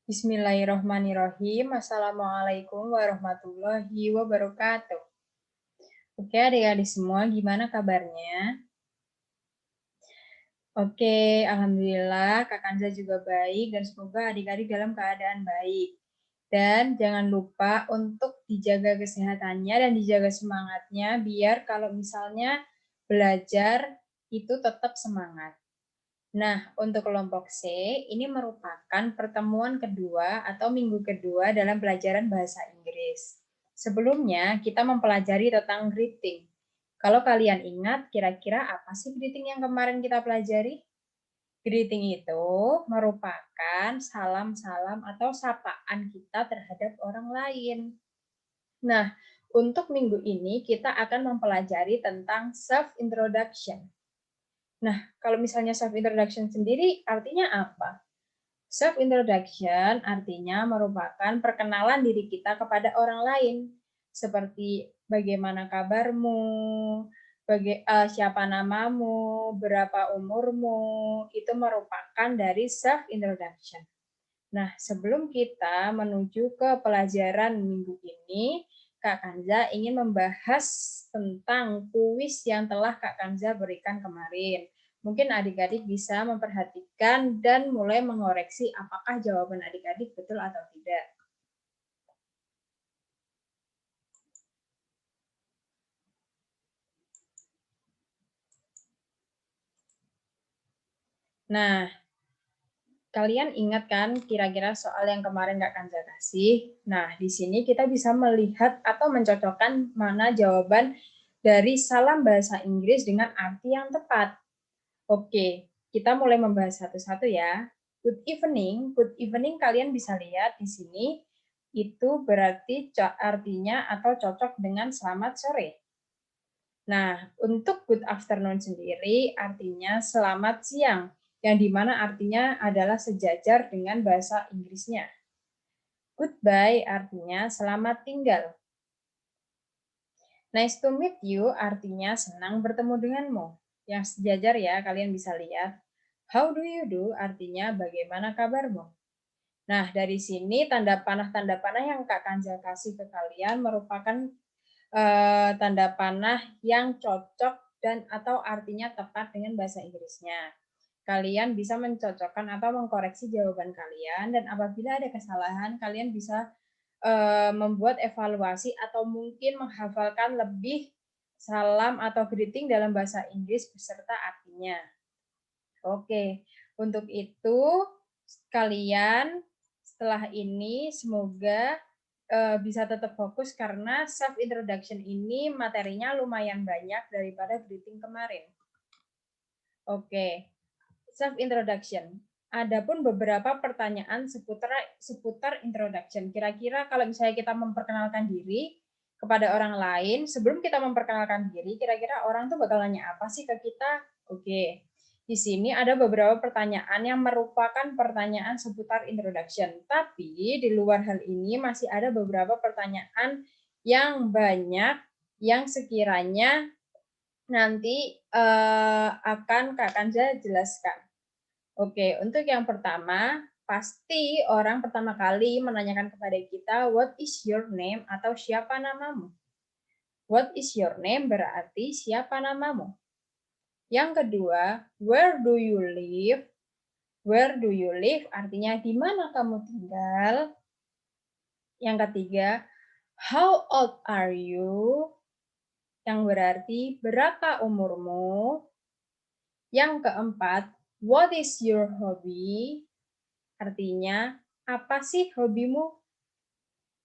Bismillahirrahmanirrahim. Assalamualaikum warahmatullahi wabarakatuh. Oke, adik-adik semua, gimana kabarnya? Oke, alhamdulillah Kak Kanza juga baik dan semoga adik-adik dalam keadaan baik. Dan jangan lupa untuk dijaga kesehatannya dan dijaga semangatnya biar kalau misalnya belajar itu tetap semangat. Nah, untuk kelompok C, ini merupakan pertemuan kedua atau minggu kedua dalam pelajaran bahasa Inggris. Sebelumnya, kita mempelajari tentang greeting. Kalau kalian ingat, kira-kira apa sih greeting yang kemarin kita pelajari? Greeting itu merupakan salam-salam atau sapaan kita terhadap orang lain. Nah, untuk minggu ini kita akan mempelajari tentang self-introduction. Nah, kalau misalnya self-introduction sendiri artinya apa? Self-introduction artinya merupakan perkenalan diri kita kepada orang lain. Seperti bagaimana kabarmu, siapa namamu, berapa umurmu, itu merupakan dari self-introduction. Nah, sebelum kita menuju ke pelajaran minggu ini, Kak Kanza ingin membahas tentang kuis yang telah Kak Kanza berikan kemarin. Mungkin adik-adik bisa memperhatikan dan mulai mengoreksi apakah jawaban adik-adik betul atau tidak. Nah, kalian ingat kan kira-kira soal yang kemarin Kak Kanza kasih? Nah, di sini kita bisa melihat atau mencocokkan mana jawaban dari salam bahasa Inggris dengan arti yang tepat. Oke, kita mulai membahas satu-satu ya. Good evening kalian bisa lihat di sini itu berarti artinya atau cocok dengan selamat sore. Nah, untuk good afternoon sendiri artinya selamat siang, yang dimana artinya adalah sejajar dengan bahasa Inggrisnya. Goodbye artinya selamat tinggal. Nice to meet you artinya senang bertemu denganmu. Yang sejajar ya, kalian bisa lihat. How do you do artinya bagaimana kabarmu. Nah, dari sini tanda panah yang Kak Kanza kasih ke kalian merupakan tanda panah yang cocok dan atau artinya tepat dengan bahasa Inggrisnya. Kalian bisa mencocokkan atau mengkoreksi jawaban kalian, dan apabila ada kesalahan, kalian bisa membuat evaluasi atau mungkin menghafalkan lebih salam atau greeting dalam bahasa Inggris beserta artinya. Oke, untuk itu kalian setelah ini semoga bisa tetap fokus karena self introduction ini materinya lumayan banyak daripada greeting kemarin. Oke, self introduction. Adapun beberapa pertanyaan seputar introduction. Kira-kira kalau misalnya kita memperkenalkan diri kepada orang lain, sebelum kita memperkenalkan diri, kira-kira orang tuh bakal nanya apa sih ke kita? Oke. Di sini ada beberapa pertanyaan yang merupakan pertanyaan seputar introduction. Tapi di luar hal ini masih ada beberapa pertanyaan yang banyak yang sekiranya nanti akan Kak Kanza jelaskan. Oke, untuk yang pertama, pasti orang pertama kali menanyakan kepada kita, what is your name atau siapa namamu? What is your name berarti siapa namamu? Yang kedua, where do you live? Where do you live artinya di mana kamu tinggal? Yang ketiga, how old are you? Yang berarti berapa umurmu? Yang keempat, what is your hobby? Artinya, apa sih hobimu?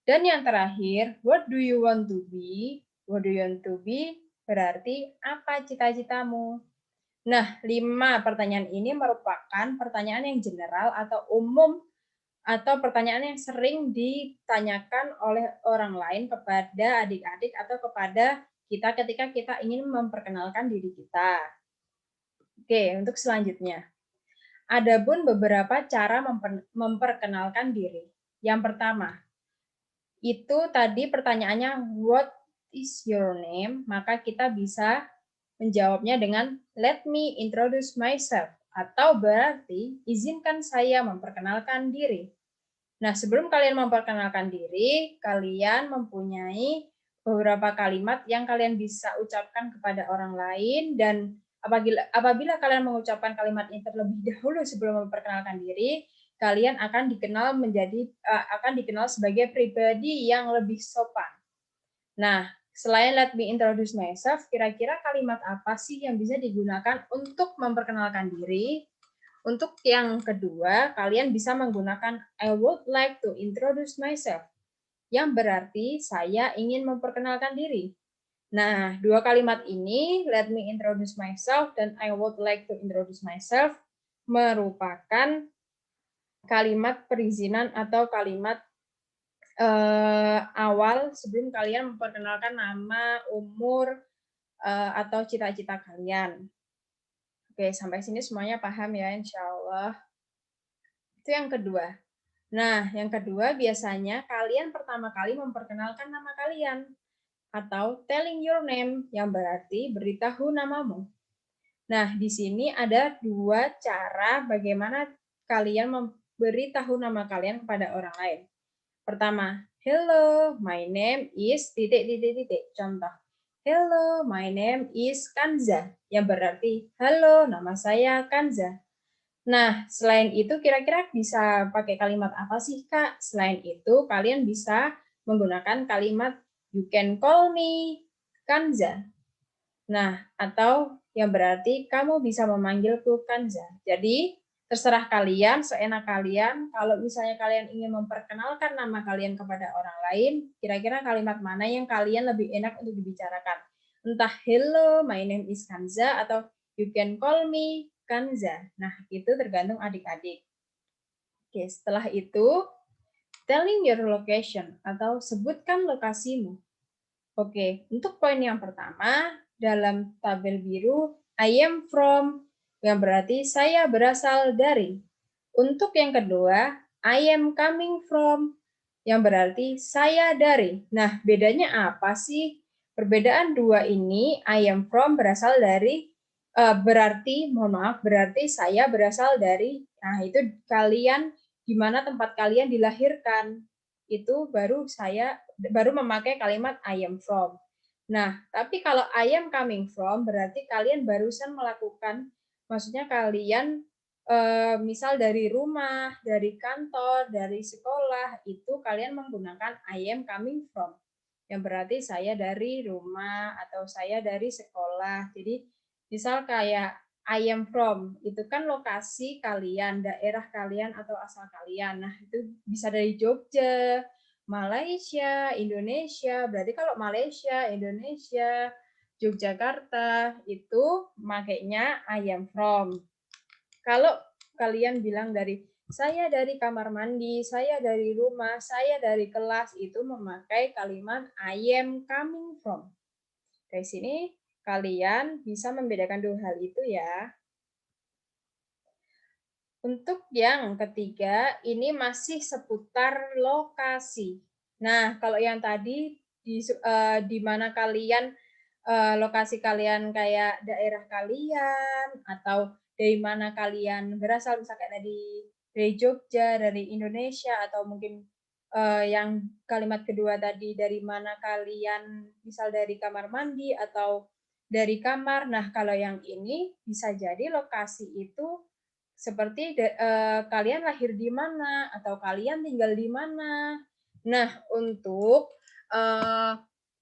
Dan yang terakhir, what do you want to be? What do you want to be? Berarti, apa cita-citamu? Nah, 5 pertanyaan ini merupakan pertanyaan yang general atau umum atau pertanyaan yang sering ditanyakan oleh orang lain kepada adik-adik atau kepada kita ketika kita ingin memperkenalkan diri kita. Oke, untuk selanjutnya. Adapun beberapa cara memperkenalkan diri. Yang pertama, itu tadi pertanyaannya what is your name, maka kita bisa menjawabnya dengan let me introduce myself, atau berarti izinkan saya memperkenalkan diri. Nah, sebelum kalian memperkenalkan diri, kalian mempunyai beberapa kalimat yang kalian bisa ucapkan kepada orang lain, dan apabila kalian mengucapkan kalimat ini terlebih dahulu sebelum memperkenalkan diri, kalian akan dikenal sebagai pribadi yang lebih sopan. Nah, selain let me introduce myself, kira-kira kalimat apa sih yang bisa digunakan untuk memperkenalkan diri? Untuk yang kedua, kalian bisa menggunakan I would like to introduce myself, yang berarti saya ingin memperkenalkan diri. Nah, dua kalimat ini, let me introduce myself dan I would like to introduce myself, merupakan kalimat perizinan atau kalimat awal sebelum kalian memperkenalkan nama, umur, atau cita-cita kalian. Oke, sampai sini semuanya paham ya, insya Allah. Itu yang kedua. Nah, yang kedua biasanya kalian pertama kali memperkenalkan nama kalian atau telling your name, yang berarti beritahu namamu. Nah, di sini ada dua cara bagaimana kalian memberitahu nama kalian kepada orang lain. Pertama, hello, my name is titik titik titik. Contoh, hello, my name is Kanza, yang berarti halo, nama saya Kanza. Nah, selain itu kira-kira bisa pakai kalimat apa sih, Kak? Selain itu, kalian bisa menggunakan kalimat you can call me Kanza. Nah, atau yang berarti kamu bisa memanggilku Kanza. Jadi, terserah kalian, seenak kalian. Kalau misalnya kalian ingin memperkenalkan nama kalian kepada orang lain, kira-kira kalimat mana yang kalian lebih enak untuk dibicarakan? Entah hello, my name is Kanza, atau you can call me Kanza. Nah, itu tergantung adik-adik. Oke, setelah itu, telling your location atau sebutkan lokasimu. Oke, untuk poin yang pertama, dalam tabel biru, I am from, yang berarti saya berasal dari. Untuk yang kedua, I am coming from, yang berarti saya dari. Nah, bedanya apa sih? Perbedaan dua ini, I am from berasal dari, berarti saya berasal dari, nah itu kalian, di mana tempat kalian dilahirkan. Itu baru memakai kalimat I am from. Nah, tapi kalau I am coming from, berarti kalian barusan melakukan, maksudnya kalian misal dari rumah, dari kantor, dari sekolah, itu kalian menggunakan I am coming from. Yang berarti saya dari rumah atau saya dari sekolah. Jadi, misal kayak I am from, itu kan lokasi kalian, daerah kalian atau asal kalian. Nah, itu bisa dari Jogja, Malaysia, Indonesia. Berarti kalau Malaysia, Indonesia, Yogyakarta, itu makainya I am from. Kalau kalian bilang saya dari kamar mandi, saya dari rumah, saya dari kelas, itu memakai kalimat I am coming from. Dari sini kalian bisa membedakan dua hal itu ya. Untuk yang ketiga, ini masih seputar lokasi. Nah, kalau yang tadi di mana kalian, lokasi kalian kayak daerah kalian, atau dari mana kalian berasal, misalnya dari Jogja, dari Indonesia, atau mungkin yang kalimat kedua tadi dari mana kalian, misal dari kamar mandi atau dari kamar. Nah, kalau yang ini bisa jadi lokasi itu seperti kalian lahir di mana atau kalian tinggal di mana. Nah, untuk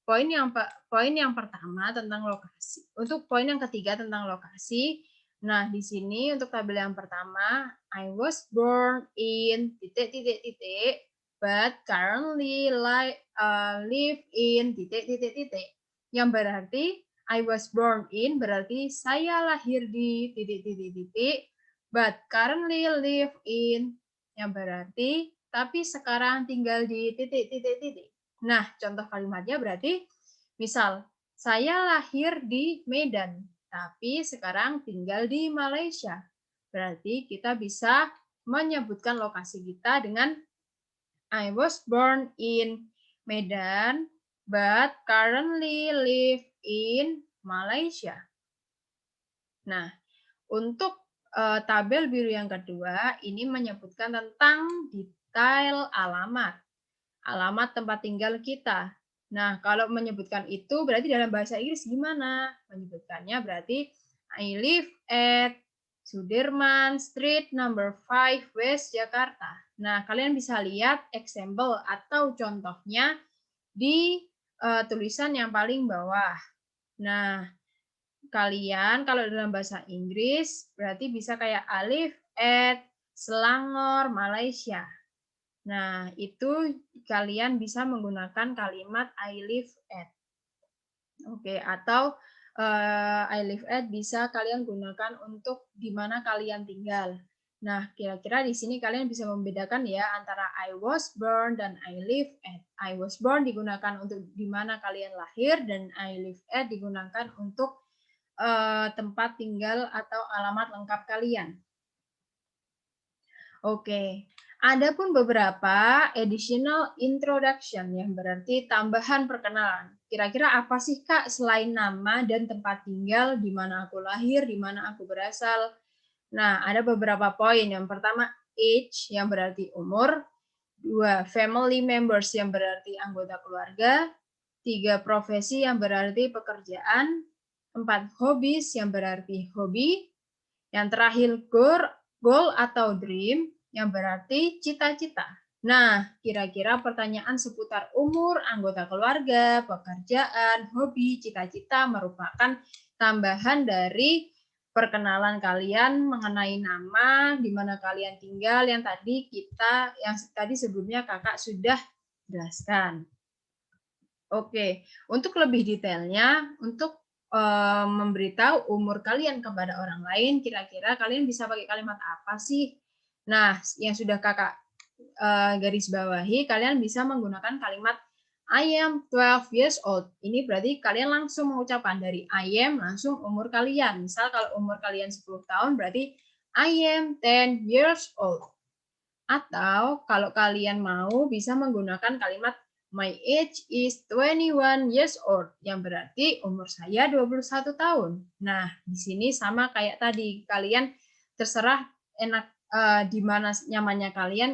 poin yang pertama tentang lokasi. Untuk poin yang ketiga tentang lokasi. Nah, di sini untuk tabel yang pertama, I was born in titik titik titik, but currently live in titik titik titik. Yang berarti I was born in berarti saya lahir di titik titik titik, but currently live in, yang berarti tapi sekarang tinggal di titik titik titik. Nah, contoh kalimatnya berarti misal saya lahir di Medan tapi sekarang tinggal di Malaysia. Berarti kita bisa menyebutkan lokasi kita dengan I was born in Medan but currently live in Malaysia. Nah, untuk tabel biru yang kedua ini menyebutkan tentang style alamat. Alamat tempat tinggal kita. Nah, kalau menyebutkan itu berarti dalam bahasa Inggris gimana? Menyebutkannya berarti I live at Sudirman Street number 5 West Jakarta. Nah, kalian bisa lihat example atau contohnya di tulisan yang paling bawah. Nah, kalian kalau dalam bahasa Inggris berarti bisa kayak I live at Selangor, Malaysia. Nah, itu kalian bisa menggunakan kalimat I live at. Oke, atau I live at bisa kalian gunakan untuk di mana kalian tinggal. Nah, kira-kira di sini kalian bisa membedakan ya antara I was born dan I live at. I was born digunakan untuk di mana kalian lahir dan I live at digunakan untuk tempat tinggal atau alamat lengkap kalian. Oke, ada pun beberapa additional introduction yang berarti tambahan perkenalan. Kira-kira apa sih Kak selain nama dan tempat tinggal, di mana aku lahir, di mana aku berasal? Nah, ada beberapa poin. Yang pertama, age yang berarti umur. 2, family members yang berarti anggota keluarga. 3, profesi yang berarti pekerjaan. 4, hobbies yang berarti hobi. Yang terakhir, goal atau dream yang berarti cita-cita. Nah, kira-kira pertanyaan seputar umur, anggota keluarga, pekerjaan, hobi, cita-cita merupakan tambahan dari perkenalan kalian mengenai nama, di mana kalian tinggal, yang tadi sebelumnya kakak sudah jelaskan. Oke, untuk lebih detailnya, untuk memberitahu umur kalian kepada orang lain, kira-kira kalian bisa pakai kalimat apa sih? Nah, yang sudah kakak garis bawahi, kalian bisa menggunakan kalimat I am 12 years old. Ini berarti kalian langsung mengucapkan dari I am langsung umur kalian. Misal kalau umur kalian 10 tahun berarti I am 10 years old. Atau kalau kalian mau bisa menggunakan kalimat my age is 21 years old, yang berarti umur saya 21 tahun. Nah, di sini sama kayak tadi, kalian terserah enak di mana nyamannya kalian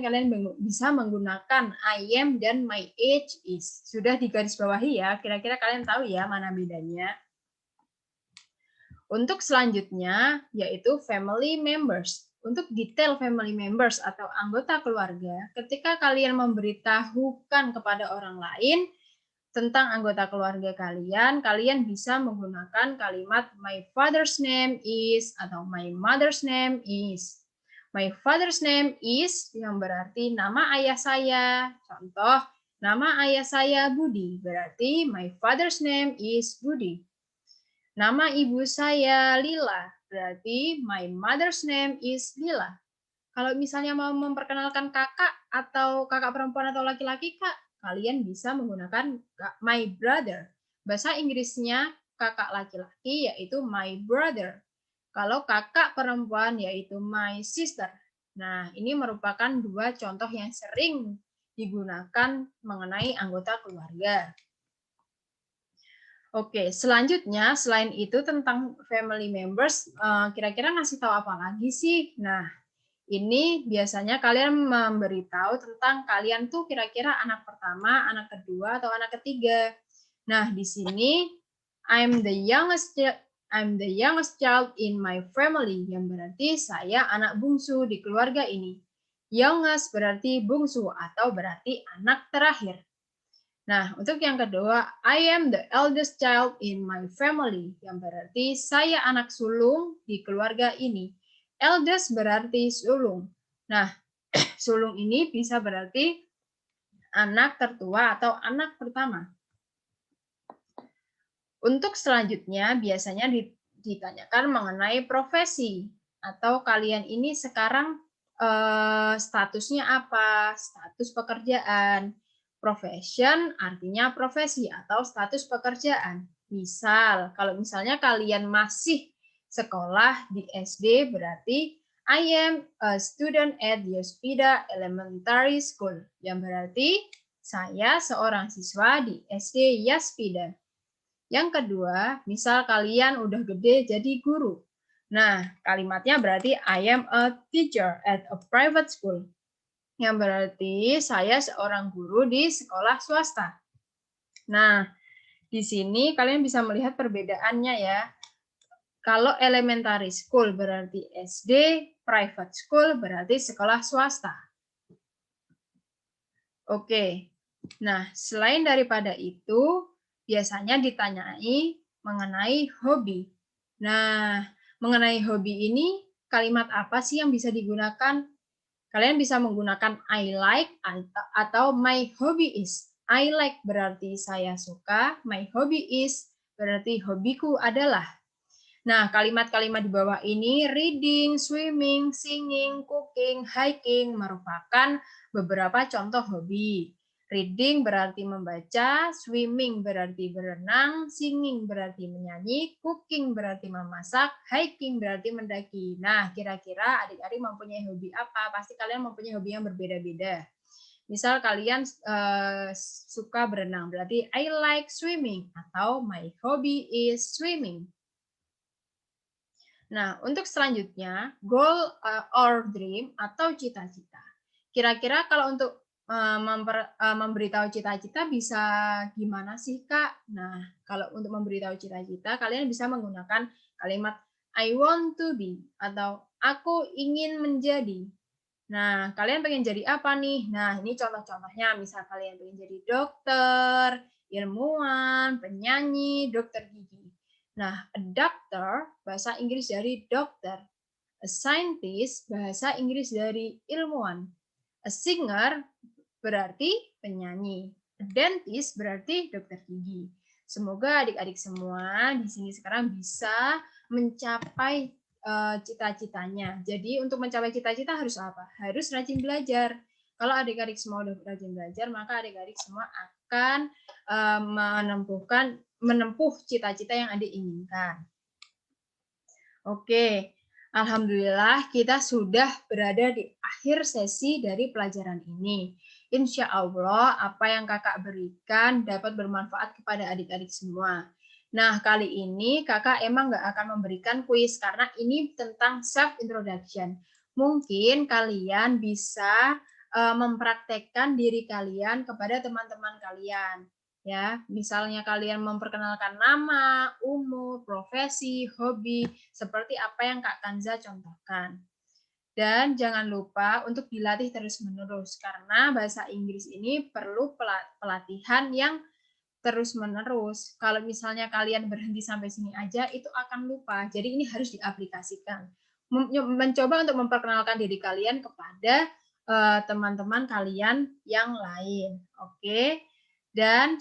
bisa menggunakan I am dan my age is. Sudah digarisbawahi ya, kira-kira kalian tahu ya mana bedanya. Untuk selanjutnya, yaitu family members. Untuk detail family members atau anggota keluarga, ketika kalian memberitahukan kepada orang lain tentang anggota keluarga kalian, kalian bisa menggunakan kalimat my father's name is atau my mother's name is. My father's name is yang berarti nama ayah saya. Contoh, nama ayah saya Budi, berarti my father's name is Budi. Nama ibu saya Lila, berarti my mother's name is Lila. Kalau misalnya mau memperkenalkan kakak atau kakak perempuan atau laki-laki, Kak, kalian bisa menggunakan my brother. Bahasa Inggrisnya kakak laki-laki yaitu my brother. Kalau kakak perempuan yaitu my sister. Nah, ini merupakan dua contoh yang sering digunakan mengenai anggota keluarga. Oke, selanjutnya selain itu tentang family members, kira-kira ngasih tahu apa lagi sih? Nah, ini biasanya kalian memberitahu tentang kalian tuh kira-kira anak pertama, anak kedua, atau anak ketiga. Nah, di sini I'm the youngest child in my family, yang berarti saya anak bungsu di keluarga ini. Youngest berarti bungsu atau berarti anak terakhir. Nah, untuk yang kedua, I am the eldest child in my family, yang berarti saya anak sulung di keluarga ini. Eldest berarti sulung. Nah, sulung ini bisa berarti anak tertua atau anak pertama. Untuk selanjutnya, biasanya ditanyakan mengenai profesi, atau kalian ini sekarang statusnya apa, status pekerjaan. Profession artinya profesi atau status pekerjaan. Misal, kalau misalnya kalian masih sekolah di SD, berarti I am a student at Yospida Elementary School, yang berarti saya seorang siswa di SD Yospida. Yang kedua, misal kalian udah gede jadi guru. Nah, kalimatnya berarti I am a teacher at a private school. Yang berarti saya seorang guru di sekolah swasta. Nah, di sini kalian bisa melihat perbedaannya ya. Kalau elementary school berarti SD, private school berarti sekolah swasta. Oke. Nah, selain daripada itu, biasanya ditanyai mengenai hobi. Nah, mengenai hobi ini, kalimat apa sih yang bisa digunakan? Kalian bisa menggunakan I like atau my hobby is. I like berarti saya suka, my hobby is berarti hobiku adalah. Nah, kalimat-kalimat di bawah ini, reading, swimming, singing, cooking, hiking, merupakan beberapa contoh hobi. Reading berarti membaca, swimming berarti berenang, singing berarti menyanyi, cooking berarti memasak, hiking berarti mendaki. Nah, kira-kira adik-adik mempunyai hobi apa? Pasti kalian mempunyai hobi yang berbeda-beda. Misal kalian suka berenang, berarti I like swimming atau my hobby is swimming. Nah, untuk selanjutnya, goal or dream atau cita-cita. Kira-kira kalau untuk memberitahu cita-cita bisa gimana sih, Kak? Nah, kalau untuk memberitahu cita-cita, kalian bisa menggunakan kalimat I want to be atau aku ingin menjadi. Nah, kalian pengen jadi apa nih? Nah, ini contoh-contohnya. Misal kalian pengen jadi dokter, ilmuwan, penyanyi, dokter gigi. Nah, a doctor, bahasa Inggris dari dokter. A scientist, bahasa Inggris dari ilmuwan. A singer, berarti penyanyi. A dentist, berarti dokter gigi. Semoga adik-adik semua di sini sekarang bisa mencapai cita-citanya. Jadi untuk mencapai cita-cita harus apa? Harus rajin belajar. Kalau adik-adik semua udah rajin belajar, maka adik-adik semua akan menempuh cita-cita yang adik inginkan. Oke, alhamdulillah kita sudah berada di akhir sesi dari pelajaran ini. Insya Allah apa yang kakak berikan dapat bermanfaat kepada adik-adik semua. Nah, kali ini kakak emang nggak akan memberikan kuis karena ini tentang self-introduction. Mungkin kalian bisa mempraktekkan diri kalian kepada teman-teman kalian. Ya, misalnya kalian memperkenalkan nama, umur, profesi, hobi, seperti apa yang Kak Kanza contohkan. Dan jangan lupa untuk dilatih terus-menerus, karena bahasa Inggris ini perlu pelatihan yang terus-menerus. Kalau misalnya kalian berhenti sampai sini aja, itu akan lupa. Jadi ini harus diaplikasikan. Mencoba untuk memperkenalkan diri kalian kepada teman-teman kalian yang lain. Oke. Dan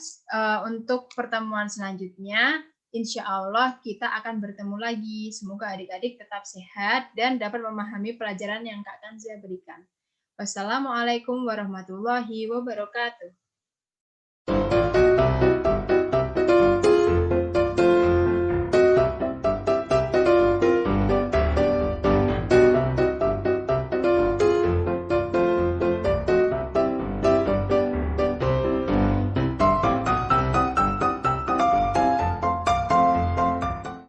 untuk pertemuan selanjutnya, insya Allah kita akan bertemu lagi. Semoga adik-adik tetap sehat dan dapat memahami pelajaran yang Kak Kanza berikan. Wassalamualaikum warahmatullahi wabarakatuh.